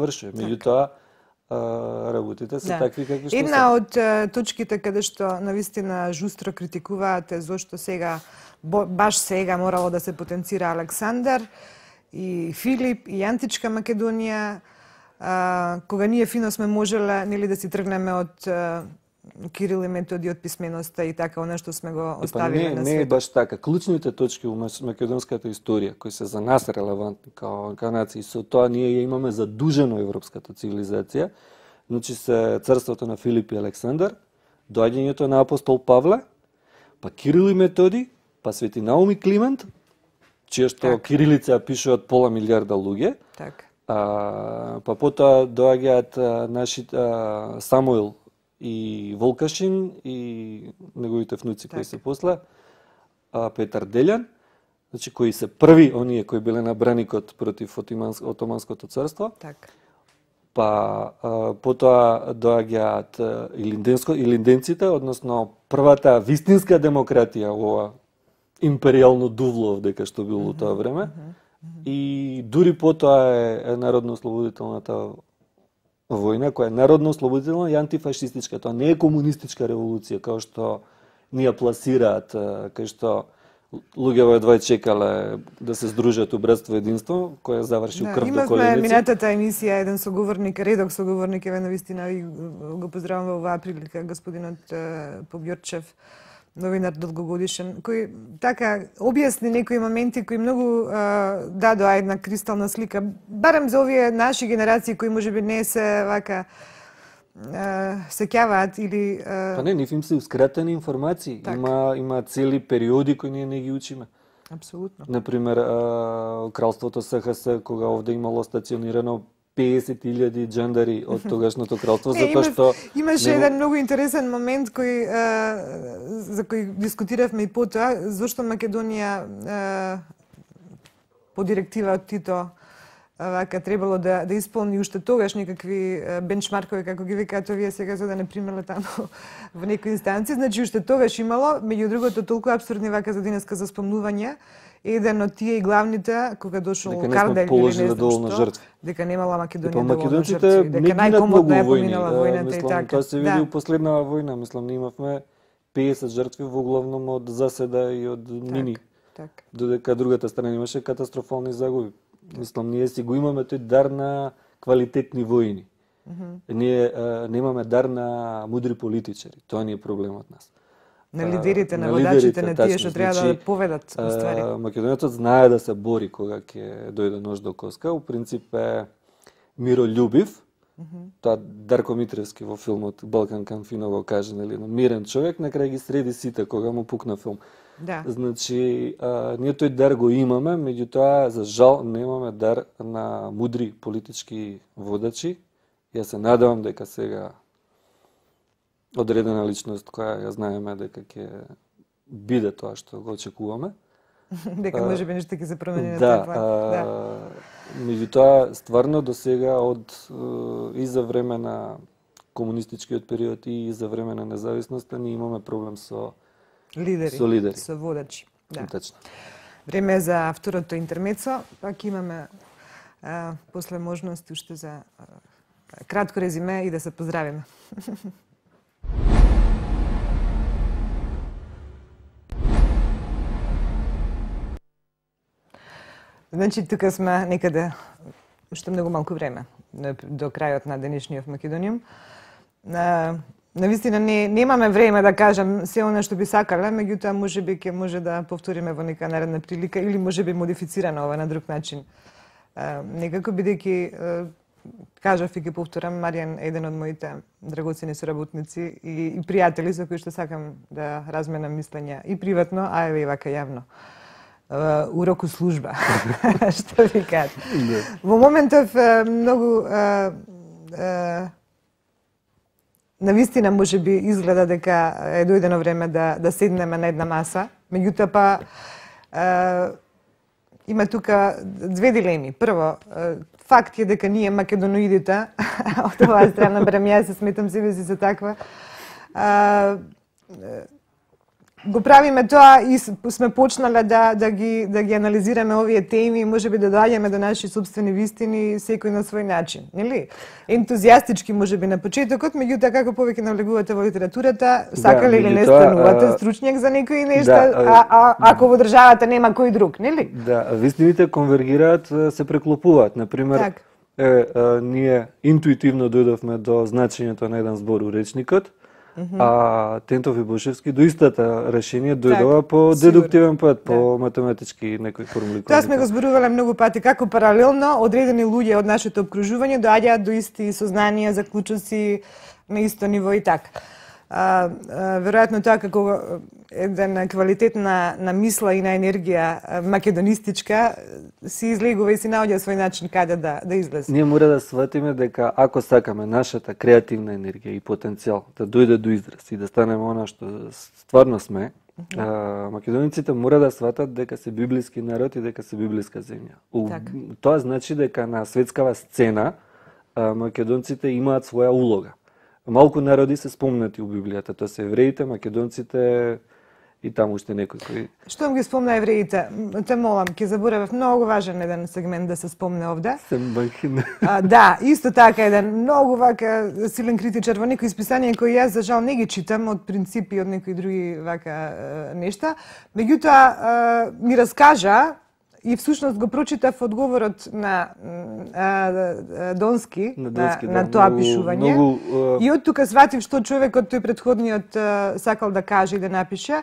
завршува. Меѓутоа работите се такви какви што се. Една од точките каде што навистина жустро критикуваате зошто сега баш сега морало да се потенцира Александар и Филип и Античка Македонија, кога ние фино сме можеле нели да си тргнеме од Кирил и Методи, од писменоста и така оно што сме го оставиле на свет. Не е баш така. Клучните точки во македонската историја кои се за нас релевантни као нација, со тоа ние ја имаме задужено европската цивилизација. Значи се царството на Филип и Александар, доаѓањето на апостол Павле, па Кирил и Методи, па Свети Наум и Климент, чија што кирилица пишуваат пола милиарда луѓе. Па потоа доаѓаат нашите Самуил и Волкашин и неговите внуци кои се после, Петар Делјан, значи кои се први оние кои биле на браникот против Отоманското царство. Па потоа доаѓаат илинденците, односно првата вистинска демократија ова империјално дувло дека што било тоа време. И дури потоа е народно-ослободителната војна, која е народно-ослободителна и антифашистичка. Тоа не е комунистичка револуција, као што ни ја пласираат, кај што луѓе едва чекале да се здружат у братство и единство, која заврши у крв до коленици. Имавме минатата емисија еден соговорник, редок соговорник, еве навистина и го поздравам во оваа прилика, господинот Побјорчев, новинар долгогодишен, кој така објасни некои моменти кои многу дадоа една кристална слика, барем за овие наши генерации кои можеби не се вака сеќаваат или Па не, нив им се ускратени информации. Има цели периоди кои ние не ги учиме. Апсолутно. Например, кралството СХС, кога овде имало стационирано 50.000 джандари од тогашното кралство, затоа што имаше еден многу интересен момент кој за кој дискутиравме и потоа, зашто Македонија по директива од Тито вака требало да исполни уште тогаш некакви бенчмаркови, како ги викаат овие сега, за да не примеле таму во некои инстанции. Значи уште тогаш имало, меѓу другото толку апсурдни вака за денеска за спомнување, еден од тие и главните, кога дошол Карделј или не знам што, дека немала Македонија доволно жртви, дека најкомодно е поминала војната и така. Тоа се види у последнава војна, мислам, ние имавме 50 жртви во главном од заседа и од мини. Додека другата страна имаше катастрофални загуби. Мислам, ние си го имаме тој дар на квалитетни војни. Ние немаме дар на мудри политичари. Тоа ни е проблемот нас. На лидерите, на водачите, на тие што треба да поведат ствари. Македонецот знае да се бори кога ќе дојде нож до коска. У принцип е миролюбив. Тоа Дарко Митревски во филмот Балкан Канфино го каже, нели, мирен човек, на крај ги среди сите кога му пукна филм. Значи, ние тој дар го имаме, меѓутоа, за жал, немаме дар на мудри политички водачи. Јас се надевам дека сега одредена личност која ја знаеме дека ќе биде тоа што го очекуваме. Дека можеби нешто ќе се промени на тој план. Меѓутоа, стварно до сега и за време на комунистичкиот период и за време на независноста ние имаме проблем со лидери, со водачи. Точно. Време е за второто интермецо, пак имаме после можност уште за кратко резиме и да се поздравиме. Значи, тука сме некаде уште многу малку време до крајот на денешниот Македониум. Навистина немаме време да кажам се она што би сакале, меѓутоа можеби ќе може да повториме во нека наредна прилика или можеби модифицирано ова на друг начин. Некако бидејќи кажав и ќе повторам, Маријан е еден од моите драгоцени соработници и пријатели со кои што сакам да разменам мислења и приватно, а еве и вака јавно. Уроку служба, што ви кажа. Во моментов многу навистина можеби изгледа дека е дојдено време да седнеме на една маса, меѓутоа па има тука две дилеми. Прво, факт е дека ние македоноидите, од оваа страна, барем јас се сметам себе си за таква, го правиме тоа и сме почнале да ги анализираме овие теми и можеби да доаѓаме до наши собствени вистини секој на свој начин, нели? Ентузијастички можеби на почетокот, меѓутоа како повеќе навлегувате во литературата, сакале или не станувате стручњак за некои нешта, ако во државата нема кој друг, нели? Да, вистините конвергираат, се преклопуваат. Например, ние интуитивно дојдовме до значењето на еден збор у речникот, а Тентов и Бошевски до истата решение дојдова по дедуктивен пат, по математички некои формули. Тоа сме го зборувале многу пати, како паралелно одредени луѓе од нашето обкружување доаѓаат до исти сознанија, заклучоци на исто ниво и така. Веројатно тоа како еден квалитет на мисла и на енергија македонистичка си излегува и си наоѓа свој начин каде да излезе. Ние мора да сватиме дека ако сакаме нашата креативна енергија и потенцијал да дојде до израз и да станеме она што стварно сме, македониците мора да сватат дека се библиски народ и дека се библиска земја. Тоа значи дека на светскава сцена македонците имаат своја улога. Малку народи се спомнати у Библијата, тоа се евреите, македонците и таму уште некои кои. Штом ги спомна евреите, те молам, ќе заборавав многу важен еден сегмент да се спомне овде. Да, исто така еден многу вака силен критичар во некои списанија кои јас за жал не ги читам од принципи од некои други вака нешта. Меѓутоа ми раскажа и всушност го прочитав одговорот на Донски на тоа пишување. И од тука сватив што човекот тој претходниот сакал да каже и да напише.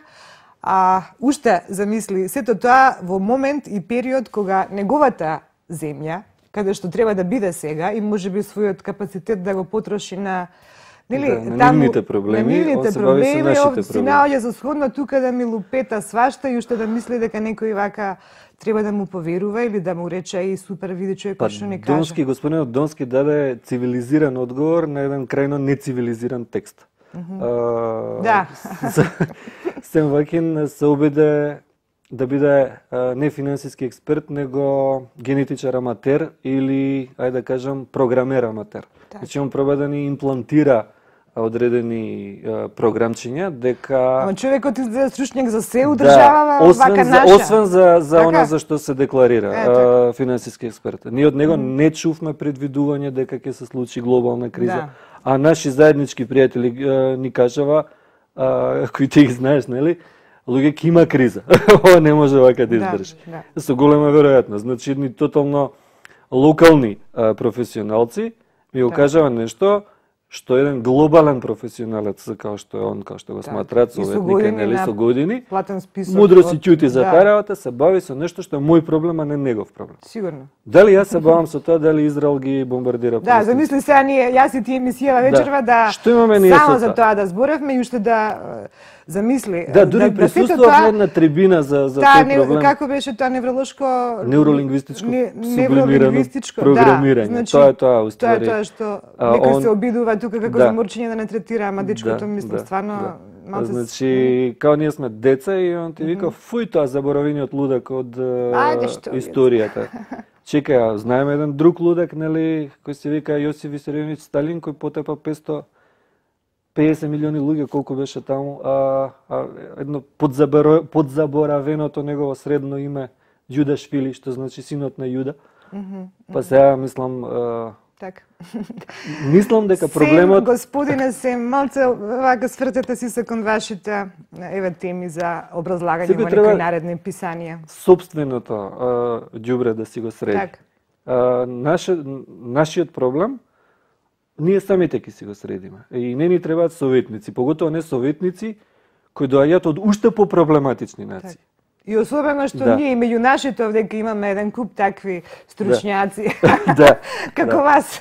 Уште замисли сето тоа во момент и период кога неговата земја, каде што треба да биде сега и можеби својот капацитет да го потроши на на нивните проблеми, он се бави со нашите проблеми. Си наоѓа за сходно тука да ми лупета свашта и уште да мисли дека некој вака треба да му поверува или да му рече и супер види човекот што не каже. Господинот Донски даде цивилизиран одговор на еден крајно нецивилизиран текст. Да. Сем Вакин се обиде да биде не финансиски експерт, него генетичар аматер или, ајде да кажам, програмер аматер. Значи, он проба да ни имплантира одредени програмчиња, дека... Човекот изгледа стручњак за се удржава вака наша. Освен за она за што се декларира финансиски експерт. Ние од него не чувме предвидување дека ќе се случи глобална криза, а наши заеднички пријатели ни кажава, кои ти ги знаеш, нели? Луѓе, ќе има криза. Ова не може вака да издржи. Со голема веројатност. Значи, едни тотално локални професионалци ми го кажава нешто што еден глобален професионалец, како што е он, како што го сматраат советника, нели, со години, мудро си ќути за таравата, се бави со нешто што е мој проблем, а не негов проблем. Сигурно. Дали јас се бавам со тоа, дали Израел ги бомбардира? Да, замисли сега ние, јас и ти емисија вечерва да што имаме ние само за тоа да зборевме и уште да замисли. Да, дури присуствував на една трибина за тој проблем. Како беше тоа невролингвистичко сублимирано програмирање. Тоа уствари. Тоа што некој се обидува тука како заморчиње да не третира, ама дечкото мислам стварно малку. Значи, као ние сме деца и он ти вика фуј тоа заборавениот лудак од историјата. Чекај, знаеме еден друг лудак, нели, кој се вика Јосиф Висарионовиќ Сталин, кој потепа 50 милиони луѓе, колку беше таму, едно подзаборавеното негово средно име Јудашвили, што значи синот на Јуда. Па сега мислам мислам дека проблемот... Господине, малце вака свртете си се кон вашите теми за образлагање во некои наредни писанија. Собственото ѓубре да си го среди. Нашиот проблем ние самите ќе си го средиме. И не ни требаат советници, поготоа не советници кои доаѓаат од уште по-проблематични нации. И особено што ние меѓу нашите овдека имаме еден куп такви стручњаци, како вас.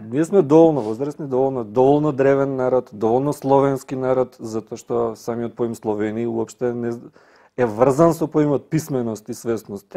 Ние сме доволно возрастни, доволно древен народ, доволно словенски народ, затоа што самиот поим Словени уопште не е врзан со поимот писменост и свесност.